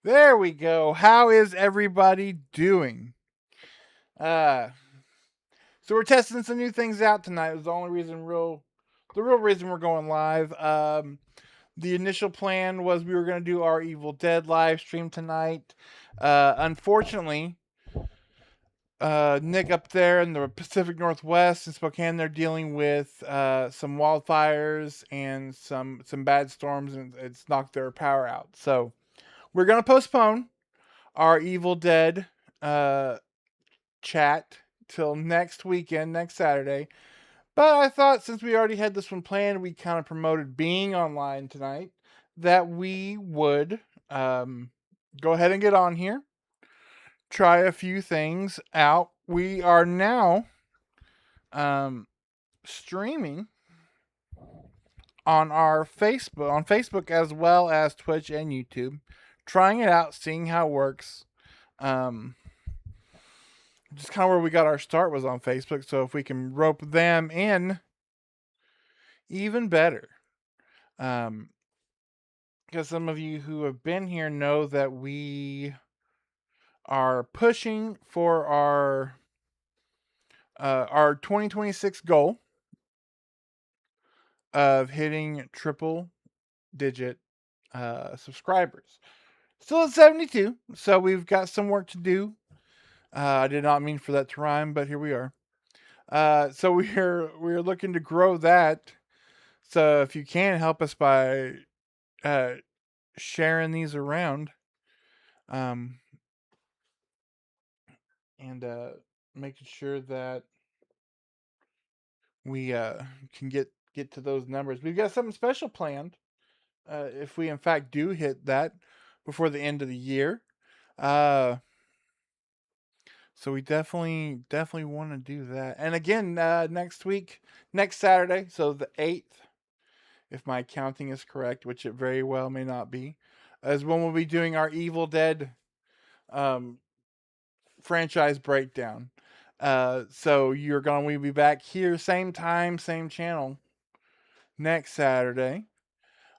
There we go. How is everybody doing? Uh so we're testing some new things out tonight. It was the real reason we're going live. The initial plan was we were gonna do our Evil Dead live stream tonight. Unfortunately, Nick up there in the Pacific Northwest in Spokane, they're dealing with some wildfires and some bad storms, and it's knocked their power out. So we're gonna postpone our Evil Dead uh, chat till next weekend, next Saturday. But I thought since we already had this one planned, we kind of promoted being online tonight, that we would go ahead and get on here, try a few things out. We are now um, streaming on Facebook as well as Twitch and YouTube, trying it out, seeing how it works. Um, just kind of where we got our start was on Facebook. So if we can rope them in, even better. Because some of you who have been here know that we are pushing for our 2026 goal of hitting triple digit subscribers. Still at 72, so we've got some work to do. I did not mean for that to rhyme, but here we are. So we're looking to grow that. So if you can help us by sharing these around, um, and making sure that we can get to those numbers. We've got something special planned if we in fact do hit that before the end of the year. Uh, so we definitely want to do that. And again, next Saturday, so the 8th, if my counting is correct, which it very well may not be, is when we'll be doing our Evil Dead um, franchise breakdown. So you're going to be back here, same time, same channel, next Saturday.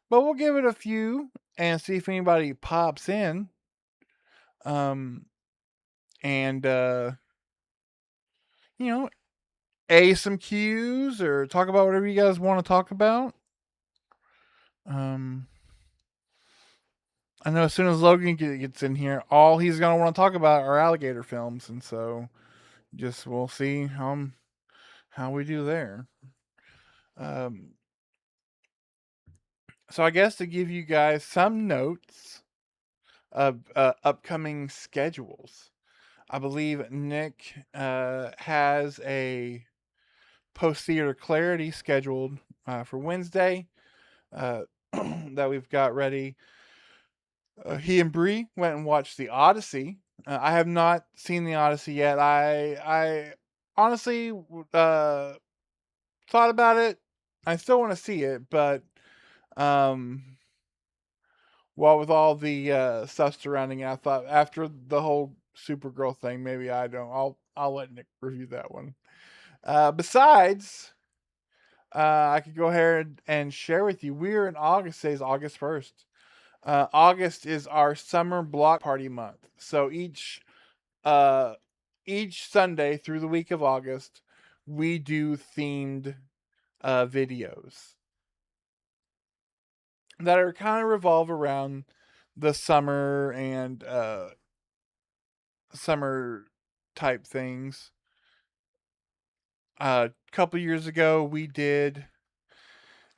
But we'll give it a few and see if anybody pops in. Um, and you know, some cues or talk about whatever you guys want to talk about. Um, I know as soon as Logan gets in here, all he's gonna want to talk about are alligator films, and so just we'll see how we do there. Um, so I guess to give you guys some notes of upcoming schedules, I believe Nick has a post theater clarity scheduled for Wednesday that we've got ready. He and Bree went and watched the Odyssey. I have not seen the Odyssey yet. I honestly thought about it. I still want to see it, but um, well, with all the stuff surrounding it, I thought after the whole Supergirl thing, maybe I don't. I'll let Nick review that one. Besides, I could go ahead and share with you. We're in August. Today's August 1st. August is our summer block party month. So each Sunday through the week of August, we do themed videos that are kind of revolve around the summer and summer type things. couple years ago, we did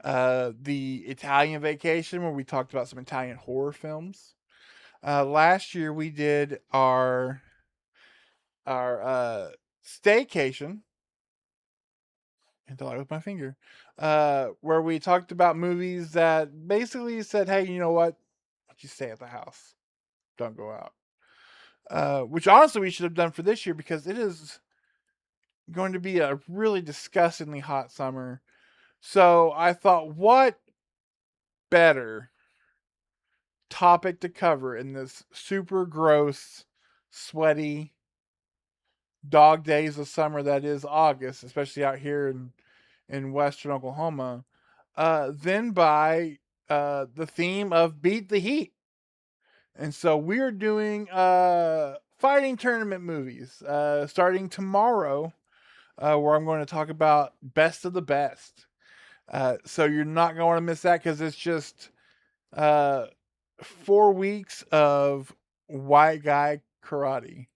the Italian Vacation, where we talked about some Italian horror films. Last year, we did our staycation. Until I with my finger, where we talked about movies that basically said, "Hey, you know what? You stay at the house, don't go out." Which honestly we should have done for this year because it is going to be a really disgustingly hot summer. So I thought, what better topic to cover in this super gross, sweaty dog days of summer that is August, especially out here in western Oklahoma, than by the theme of Beat the Heat. And so we're doing fighting tournament movies starting tomorrow, where I'm going to talk about Best of the Best. So you're not going to want to miss that because it's just uh, 4 weeks of white guy karate.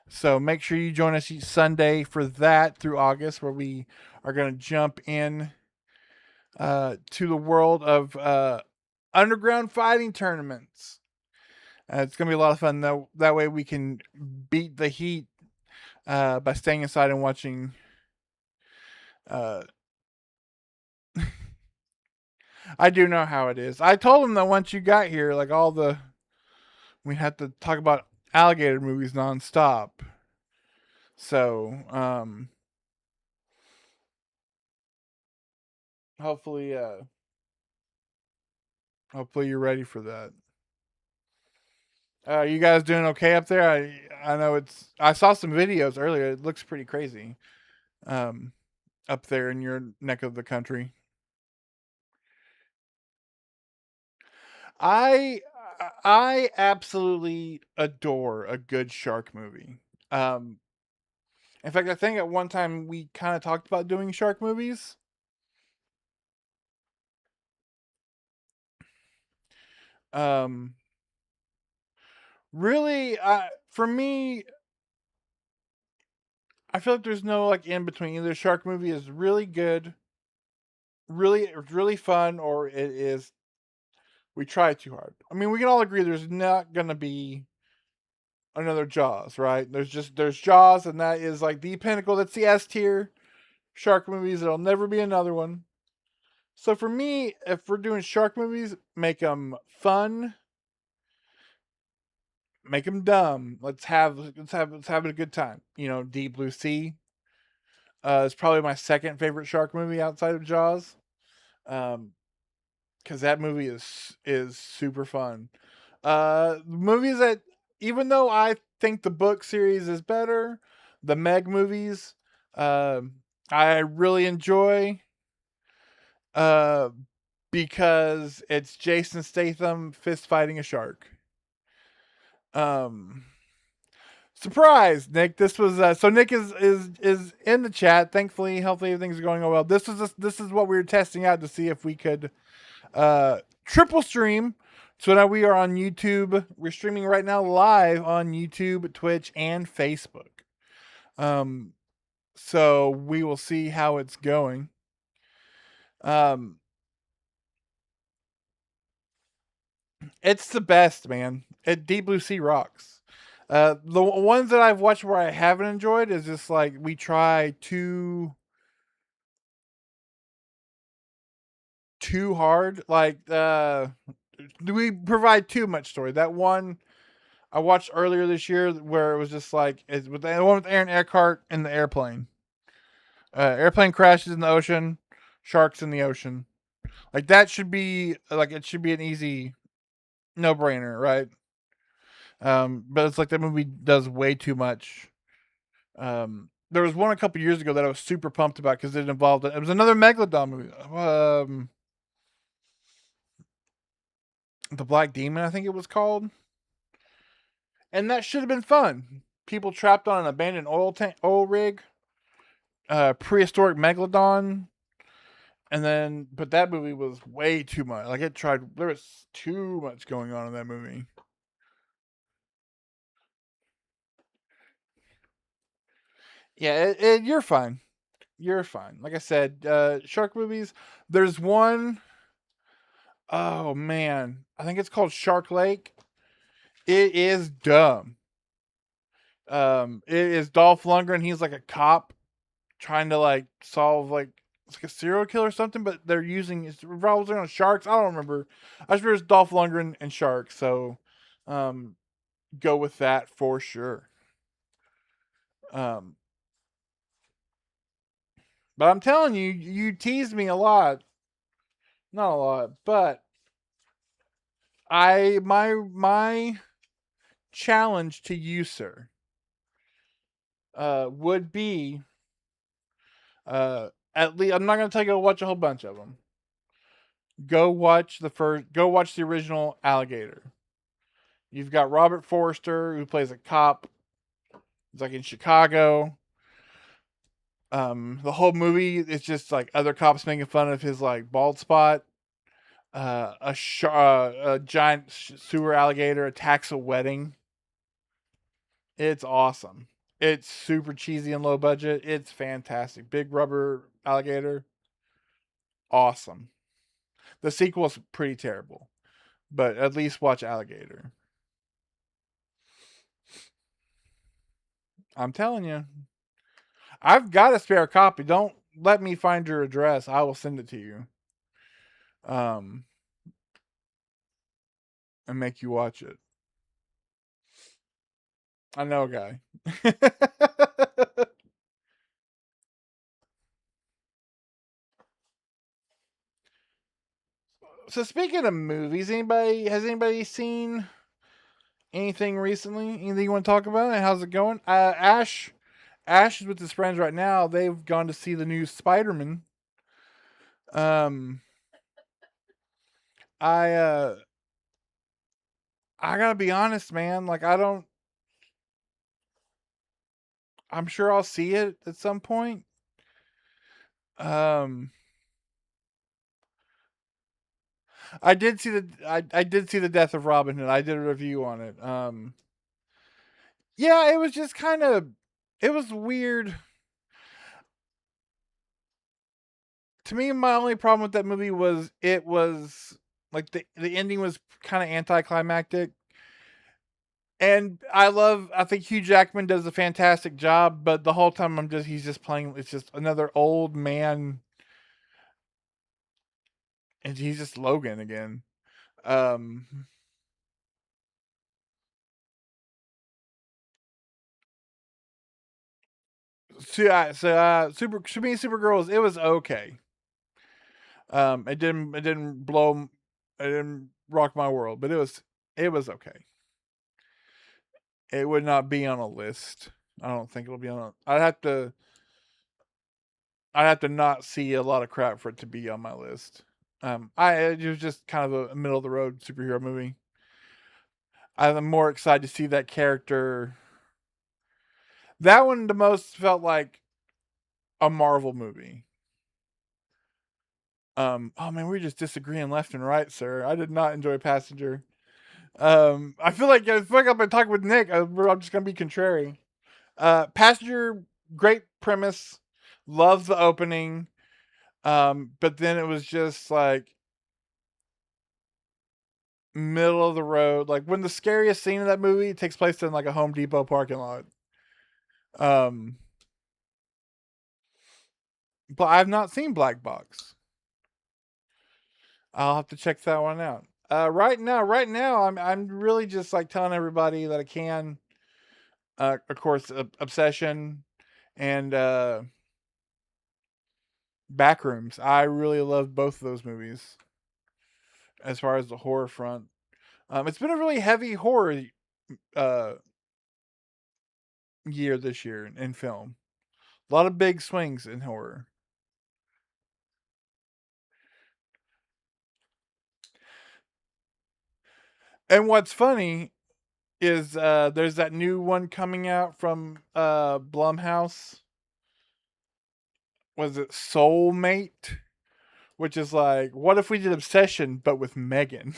So make sure you join us each Sunday for that through August, where we are going to jump in to the world of underground fighting tournaments. It's going to be a lot of fun. That way we can beat the heat by staying inside and watching. I do know how it is. I told him that once you got here, like we had to talk about alligator movies nonstop. So, hopefully, hopefully you're ready for that. You guys doing okay up there? I know I saw some videos earlier. It looks pretty crazy. Um, up there in your neck of the country. I I absolutely adore a good shark movie. Um, in fact, I think at one time we kind of talked about doing shark movies. Um, really, for me, I feel like there's no like in between. Either shark movie is really good, really fun, or it is we try too hard. I mean, we can all agree there's not gonna be another Jaws, right? There's Jaws, and that is like the pinnacle. That's the S tier shark movies. There'll never be another one. So for me, if we're doing shark movies, make them fun, make them dumb. Let's have a good time. You know, Deep Blue Sea. It's probably my second favorite shark movie outside of Jaws. Because that movie is super fun. Movies that, even though I think the book series is better, the Meg movies, uh, I really enjoy. Uh, because it's Jason Statham fist fighting a shark. Um, Surprise, Nick. This was so Nick is in the chat. Thankfully, hopefully everything's going well. This is what we were testing out to see if we could triple stream. So now we are on YouTube. We're streaming right now live on YouTube, Twitch, and Facebook. Um, so we will see how it's going. Um, it's the best, man. Deep Blue Sea rocks. The ones that I've watched where I haven't enjoyed is just like we try too hard. Like we provide too much story. That one I watched earlier this year where it was just like it's with the one with Aaron Eckhart in the airplane. Airplane crashes in the ocean, sharks in the ocean. Like that should be like it should be an easy no brainer, right? But it's like that movie does way too much. There was one a couple years ago that I was super pumped about because it involved it was another Megalodon movie. The Black Demon, I think it was called, and that should have been fun. People trapped on an abandoned oil rig, prehistoric Megalodon, and then but that movie was way too much. Like it tried, there was too much going on in that movie. Yeah, you're fine. You're fine. Like I said, shark movies. There's one oh man, I think it's called Shark Lake. It is dumb. It is Dolph Lundgren. He's like a cop trying to like solve like it's like a serial killer or something, but they're using it's revolves around sharks. I don't remember. I just remember it's Dolph Lundgren and sharks. So, um, go with that for sure. Um, but I'm telling you, you teased me a lot. Not a lot, but my challenge to you, sir, would be at least I'm not gonna tell you to watch a whole bunch of them. Go watch the original Alligator. You've got Robert Forster who plays a cop. He's like in Chicago. The whole movie is just like other cops making fun of his like bald spot. A giant sewer alligator attacks a wedding. It's awesome. It's super cheesy and low budget. It's fantastic. Big rubber alligator. Awesome. The sequel's pretty terrible, but at least watch Alligator. I'm telling you. I've got a spare copy. Don't let me find your address. I will send it to you. Um, and make you watch it. I know a guy. So speaking of movies, anybody seen anything recently? Anything you want to talk about? And how's it going? Ash is with his friends right now. They've gone to see the new Spider-Man. Um, I uh, I gotta be honest, man. Like I don't. I'm sure I'll see it at some point. Um, I did see the death of Robin Hood. I did a review on it. Yeah, it was just kind of it was weird. To me, my only problem with that movie was it was like the ending was kind of anticlimactic. And I think Hugh Jackman does a fantastic job, but the whole time he's just playing it's just another old man and he's just Logan again. Um Super to me Supergirl it was okay. It didn't it didn't rock my world, but it was okay. It would not be on a list. I don't think it'll be on. I'd have to not see a lot of crap for it to be on my list. It was just kind of a middle of the road superhero movie. I'm more excited to see that character. That one the most felt like a Marvel movie. Oh man, we're just disagreeing left and right, sir. I did not enjoy Passenger. I feel like I've been talking with Nick. I'm just gonna be contrary. Passenger, great premise. Love the opening. But then it was just like middle of the road. Like when the scariest scene of that movie takes place in like a Home Depot parking lot. Um, but I've not seen Black Box. I'll have to check that one out. Right now, I'm really just like telling everybody that I can. Of course, Obsession and Backrooms. I really love both of those movies as far as the horror front. It's been a really heavy horror uh, year this year in film. A lot of big swings in horror. And what's funny is there's that new one coming out from Blumhouse. Was it Soulmate? Which is like, what if we did Obsession but with Megan?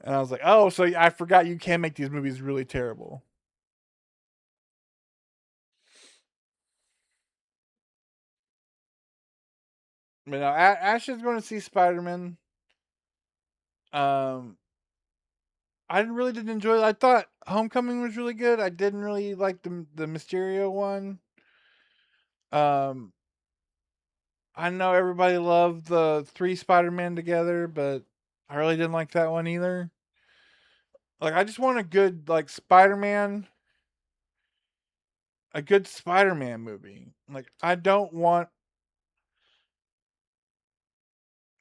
And I was like, oh, so I forgot you can make these movies really terrible. You know, Ash is going to see Spider-Man. Um, I really didn't enjoy it. I thought Homecoming was really good. I didn't really like the Mysterio one. Um, I know everybody loved the three Spider-Man together, but I really didn't like that one either. Like, I just want a good Spider-Man movie. Like, I don't want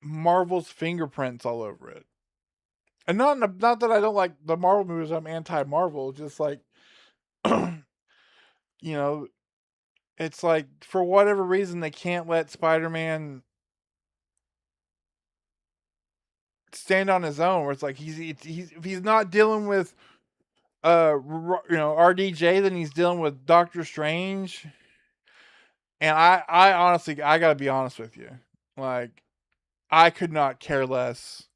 Marvel's fingerprints all over it. And not that I don't like the Marvel movies. I'm anti-Marvel. Just like, you know, it's like for whatever reason they can't let Spider-Man stand on his own. Where it's like he's if he's not dealing with RDJ, then he's dealing with Doctor Strange. And I honestly, I gotta be honest with you, like I could not care less.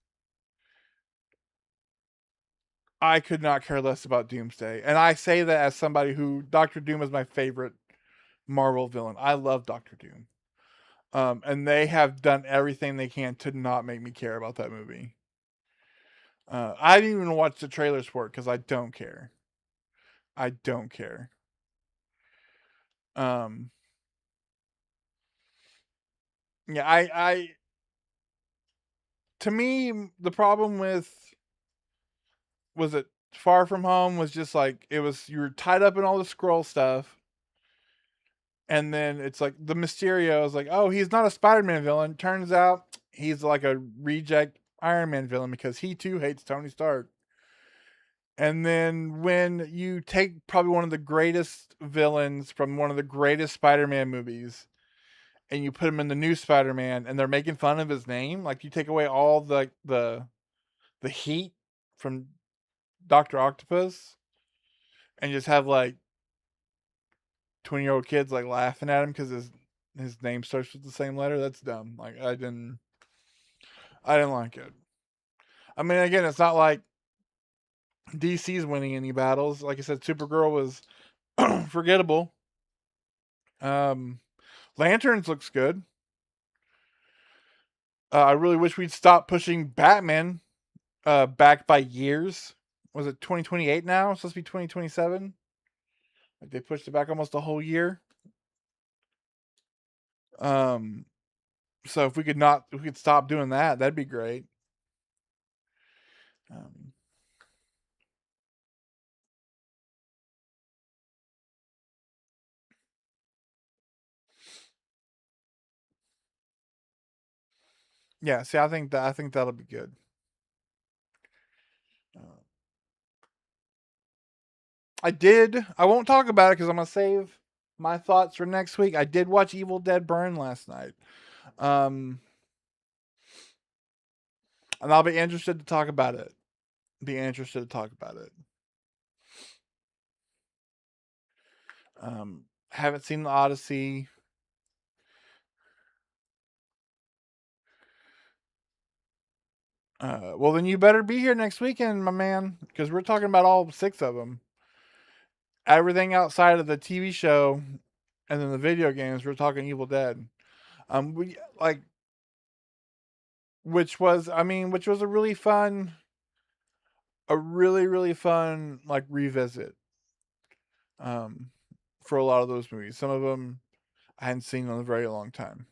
I could not care less about Doomsday, and I say that as somebody who Doctor Doom is my favorite Marvel villain. I love Doctor Doom. And they have done everything they can to not make me care about that movie. I didn't even watch the trailers for it because I don't care. I don't care. Um, yeah, to me, the problem with was it Far From Home was just like it was you were tied up in all the scroll stuff, and then it's like the Mysterio is like, oh, he's not a Spider-Man villain. Turns out he's like a reject Iron Man villain because he too hates Tony Stark. And then when you take probably one of the greatest villains from one of the greatest Spider-Man movies and you put him in the new Spider-Man and they're making fun of his name, like you take away all the heat from Dr. Octopus and just have like 20-year-old kids like laughing at him because his name starts with the same letter. That's dumb. Like I didn't like it. I mean, again, it's not like DC's winning any battles. Like I said, Supergirl was forgettable. Um, Lanterns looks good. I really wish we'd stop pushing Batman back by years. Was it 2028 now? It's supposed to be 2027. Like they pushed it back almost a whole year. Um, so if we could stop doing that, that'd be great. Um, yeah, see, I think that'll be good. Uh, I did. I won't talk about it because I'm gonna save my thoughts for next week. I did watch Evil Dead Burn last night. Um, and I'll be interested to talk about it. Be interested to talk about it. Haven't seen the Odyssey. Well, then you better be here next weekend, my man, because we're talking about all six of them. Everything outside of the TV show and then the video games, we're talking Evil Dead. We like, which was a really fun like revisit. Um, for a lot of those movies, some of them I hadn't seen in a very long time.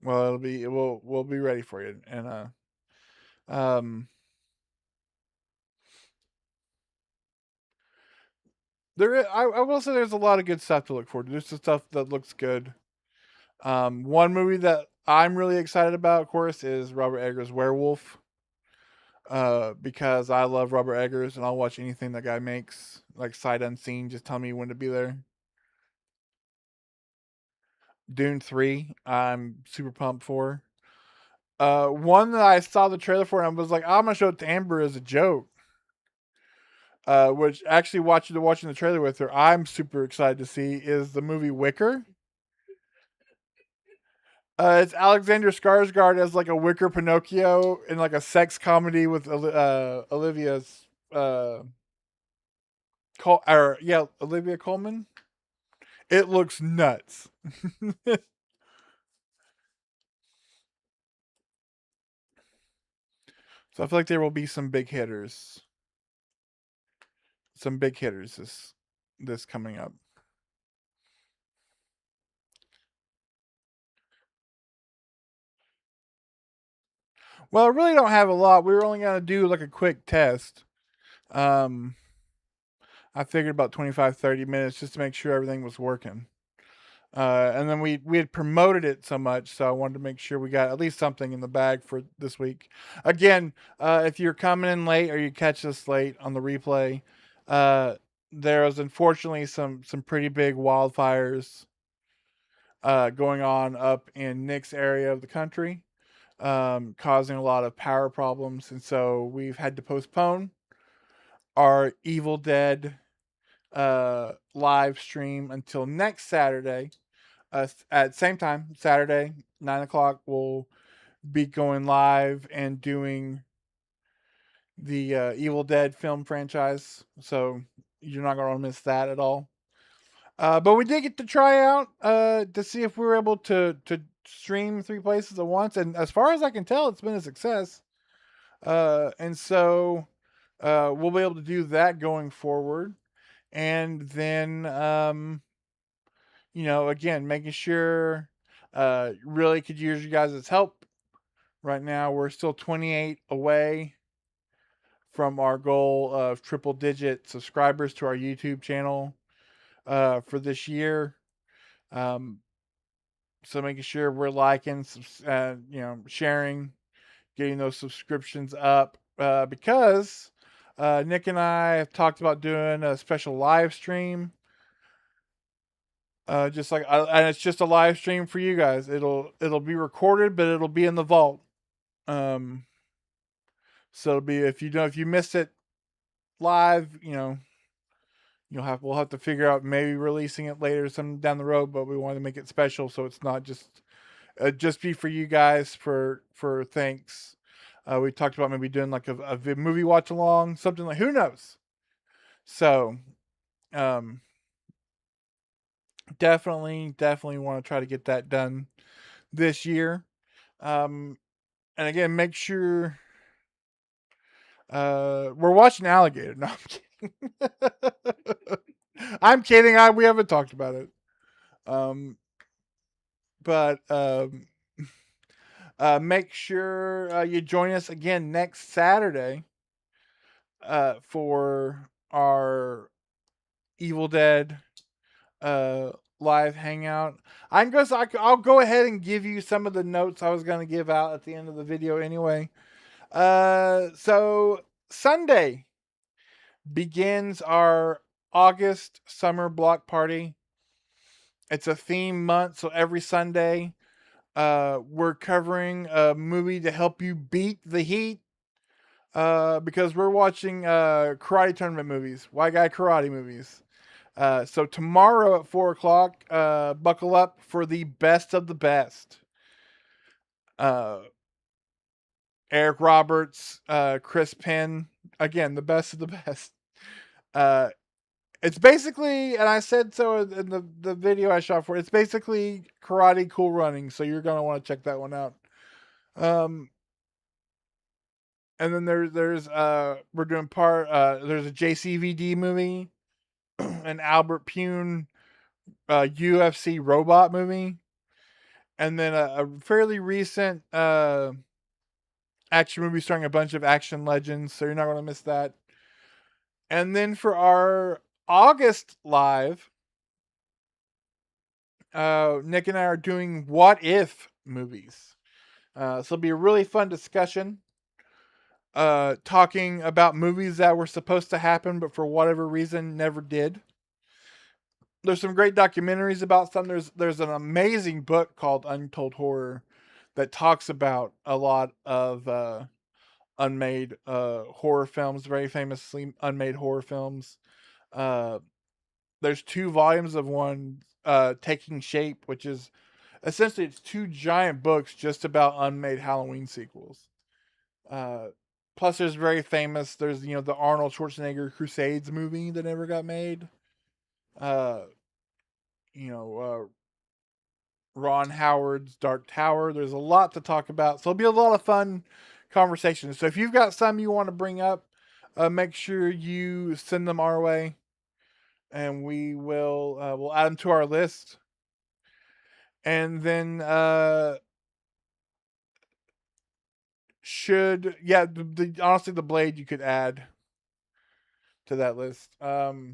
Well, we'll be ready for you, and um, I will say there's a lot of good stuff to look forward to. There's some stuff that looks good. One movie that I'm really excited about, of course, is Robert Eggers' Werewolf. Because I love Robert Eggers and I'll watch anything that guy makes, like sight unseen. Just tell me when to be there. Dune 3, I'm super pumped for. One that I saw the trailer for and I was like, I'm gonna show it to Amber as a joke. Which actually watching the trailer with her, I'm super excited to see is the movie Wicker. It's Alexander Skarsgård as like a wicker Pinocchio in like a sex comedy with Olivia's. Olivia Colman. It looks nuts. So I feel like there will be some big hitters. Some big hitters this coming up. Well, I really don't have a lot. We were only gonna do like a quick test. Um, I figured about 25, 30 minutes just to make sure everything was working. And then we had promoted it so much, so I wanted to make sure we got at least something in the bag for this week. Again, if you're coming in late or you catch us late on the replay, uh, there was unfortunately some pretty big wildfires going on up in Nick's area of the country, causing a lot of power problems, and so we've had to postpone our Evil Dead live stream until next Saturday. At the same time, Saturday, 9 o'clock, we'll be going live and doing the Evil Dead film franchise. So you're not going to miss that at all. But we did get to try out to see if we were able to stream 3 places at once. And as far as I can tell, it's been a success. And so we'll be able to do that going forward. And then again, making sure really could use you guys' help. Right now, we're still 28 away from our goal of triple digit subscribers to our YouTube channel for this year. So making sure we're liking, sharing, getting those subscriptions up because Nick and I have talked about doing a special live stream. And it's just a live stream for you guys. It'll be recorded, but it'll be in the vault. So it'll be if you missed it live, we'll have to figure out maybe releasing it later some down the road, but we want to make it special so it's not just be for you guys for thanks. We talked about maybe doing like a movie watch along, something like who knows. So, definitely want to try to get that done this year. And again, make sure we're watching Alligator. No, I'm kidding. I'm kidding. We haven't talked about it. But make sure you join us again next Saturday for our Evil Dead live hangout. I'll go ahead and give you some of the notes I was going to give out at the end of the video anyway. So Sunday begins our August summer block party. It's a theme month, so every Sunday we're covering a movie to help you beat the heat. Because we're watching karate tournament movies, white guy karate movies. So tomorrow at 4 o'clock, buckle up for the best of the best. Eric Roberts, Chris Penn, again the best of the best. It's basically, and I said so in the video I shot for. It's basically Karate Cool Running, so you're gonna want to check that one out. And then there's we're doing there's a JCVD movie, an Albert Pune UFC robot movie, and then a fairly recent action movie starring a bunch of action legends. So you're not gonna miss that. And then for our August live, Nick and I are doing what if movies. So it'll be a really fun discussion. Talking about movies that were supposed to happen, but for whatever reason never did. There's some great documentaries about some. There's an amazing book called Untold Horror that talks about a lot of unmade horror films, very famously unmade horror films. There's 2 volumes of one taking shape, which is essentially it's 2 giant books just about unmade Halloween sequels. Plus, there's very famous. There's the Arnold Schwarzenegger Crusades movie that never got made. Uh, you know, Ron Howard's Dark Tower. There's a lot to talk about, so it'll be a lot of fun conversations. So if you've got some you want to bring up, make sure you send them our way, and we will we'll add them to our list. And then honestly, the Blade you could add to that list. Well,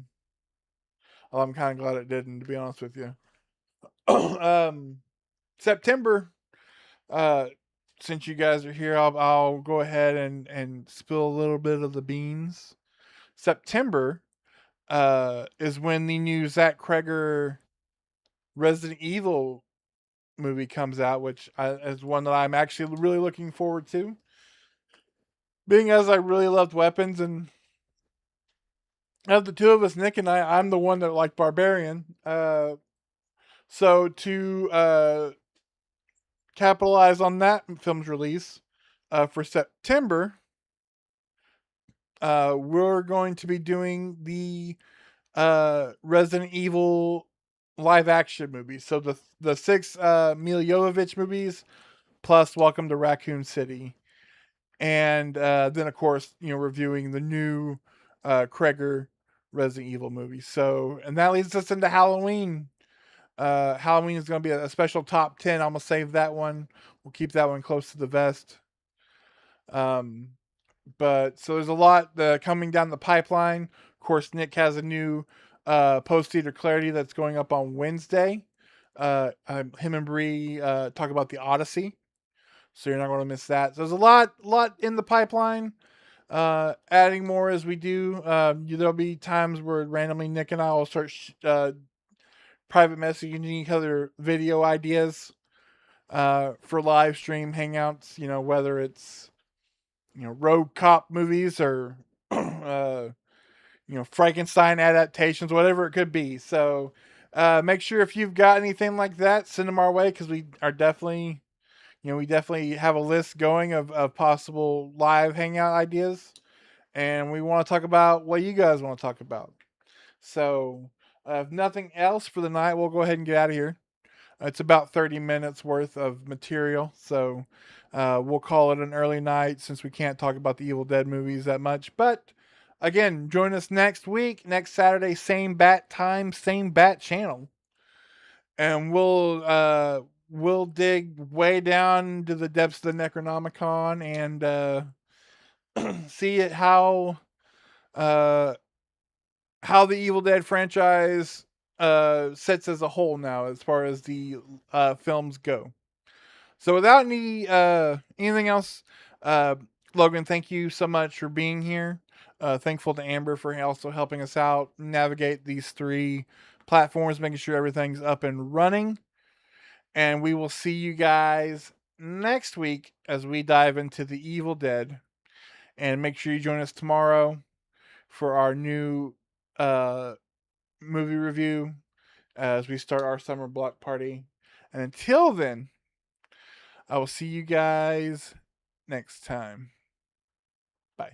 I'm kind of glad it didn't, to be honest with you. September. Since you guys are here, I'll go ahead and spill a little bit of the beans. September is when the new Zach Cregger Resident Evil movie comes out, which is one that I'm actually really looking forward to. Being as I really loved Weapons, and of the two of us, Nick and I'm the one that liked Barbarian. So to capitalize on that film's release for September, we're going to be doing the Resident Evil live action movies. So the 6 Milla Jovovich movies plus Welcome to Raccoon City, and then of course reviewing the new Cregger Resident Evil movie. So, and that leads us into Halloween. Halloween is going to be a special top 10. I'm gonna save that one. We'll keep that one close to the vest. But so there's a lot coming down the pipeline. Of course, Nick has a new post theater clarity that's going up on Wednesday. Him and Bree talk about the Odyssey, so you're not going to miss that. So there's a lot in the pipeline. Adding more as we do. There'll be times where randomly Nick and I will start private messaging each other video ideas for live stream hangouts. Whether it's road cop movies or Frankenstein adaptations, whatever it could be. So make sure if you've got anything like that, send them our way, because we are definitely we definitely have a list going of possible live hangout ideas, and we want to talk about what you guys want to talk about. So if nothing else for the night, we'll go ahead and get out of here. It's about 30 minutes worth of material, so we'll call it an early night since we can't talk about the Evil Dead movies that much. But again, join us next week, next Saturday, same bat time, same bat channel, and we'll dig way down to the depths of the Necronomicon and see how the Evil Dead franchise sets as a whole now, as far as the films go. So without anything else, Logan, thank you so much for being here. Thankful to Amber for also helping us out navigate these 3 platforms, making sure everything's up and running. And we will see you guys next week as we dive into the Evil Dead. And make sure you join us tomorrow for our new movie review as we start our summer block party. And until then, I will see you guys next time. Bye.